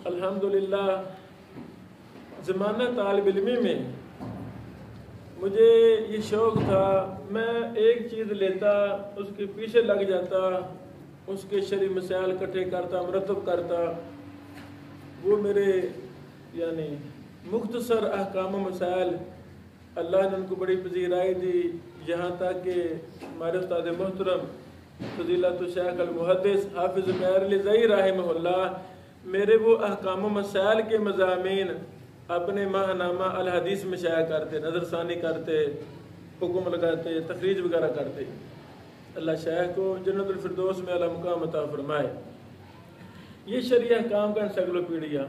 अल्हम्दुलिल्लाह ज़माना तालिब इल्मी में मुझे ये शौक़ था, मैं एक चीज़ लेता, उसके पीछे लग जाता, उसके शरई मसाइल इकट्ठे करता, मुरतब करता। वो मेरे यानी मुख्तसर अहकाम मसाइल अल्लाह ने उनको बड़ी पजीराई दी, यहाँ तक कि हमारे उस्ताद मोहतरम फजीलत शेख अल मुहद्दिस हाफिज़ मैर अली ज़ई रहमहुल्लाह मेरे वो अहकाम मसाइल के मज़ामीन अपने माहनामा अल हदीस में शाया करते, नज़रसानी करते, हुक्म लगाते, तखरीज वगैरह करते। अल्लाह शेख को जन्नतुल फिरदौस में अला मुकाम अता फरमाए। ये शरई अहकाम का एनसाइक्लोपीडिया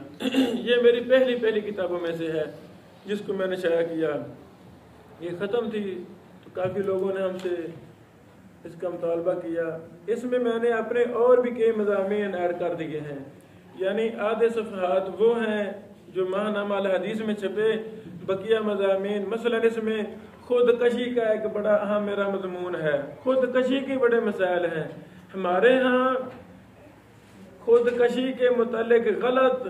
ये मेरी पहली किताबों में से है जिसको मैंने शाया किया। ये ख़त्म थी तो काफ़ी लोगों ने हमसे इसका मुतालबा किया। इसमें मैंने अपने और भी कई मज़ामीन ऐड कर दिए हैं, यानी आधे सफ़हात वो हैं जो माहनामा अल हदीस में छपे, बकिया मज़ामीन मसलन इसमें खुदकशी का एक बड़ा अहम मेरा मजमून है। खुदकशी के बड़े मसाइल हैं हमारे यहाँ। खुदकशी के मुतालिक गलत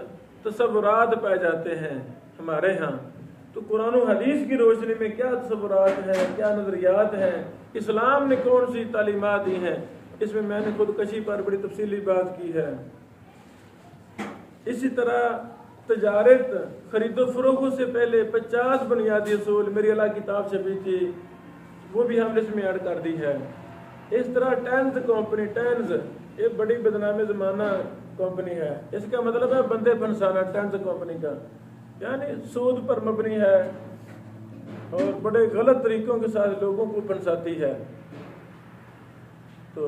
तसव्वुरात पाए जाते हैं हमारे यहाँ। तो कुरान और हदीस की रोशनी में क्या तसव्वुरात हैं, क्या नज़रियात हैं, इस्लाम ने कौन सी तालीमात दी हैं, इसमें मैंने खुदकशी पर बड़ी तफसीली बात की है। इसी तरह तजारत खरीदो फरोख्त से पहले 50 बुनियादी असूल मेरी अलग किताब छपी थी, वो भी हमने इसमें ऐड कर दी है। इस तरह टेंस कंपनी, टेंस ये बड़ी बदनाम ज़माना कंपनी है। इसका मतलब है बंदे फंसाना। टेंस कंपनी का यानी सूद पर मबनी है और बड़े गलत तरीकों के साथ लोगों को फंसाती है। तो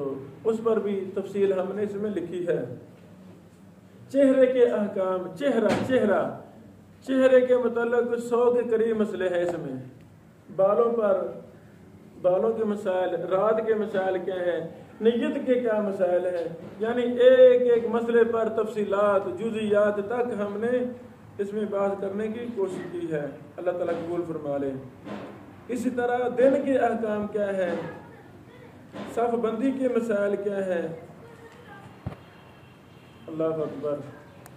उस पर भी तफसील हमने इसमें लिखी है। चेहरे के अहकाम, चेहरे के मतलब 100 के करीब मसले हैं इसमें। बालों के मसाइल, रात के मसाइल क्या हैं, नियत के क्या मसाइल हैं, यानी एक मसले पर तफसीलात जुज़ियात तक हमने इसमें बात करने की कोशिश की है। अल्लाह ताला कबूल फरमा ले। इसी तरह दिन के अहकाम क्या है, सफ़ बंदी के मसाइल क्या है, अल्लाह अकबर।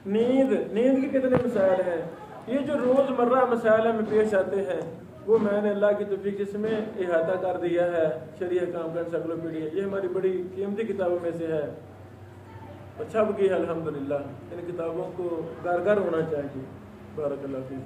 नींद के कितने मसाइल हैं। ये जो रोज़मर्रा मसाइल में पेश आते हैं वो मैंने अल्लाह की तौफीक इसमें इहाता कर दिया है। शरई अहकाम का एनसाइक्लोपीडिया ये हमारी बड़ी कीमती किताबों में से है। अच्छा भी है अल्हम्दुलिल्लाह। इन किताबों को घर होना चाहिए। बारकल्लाह फीक।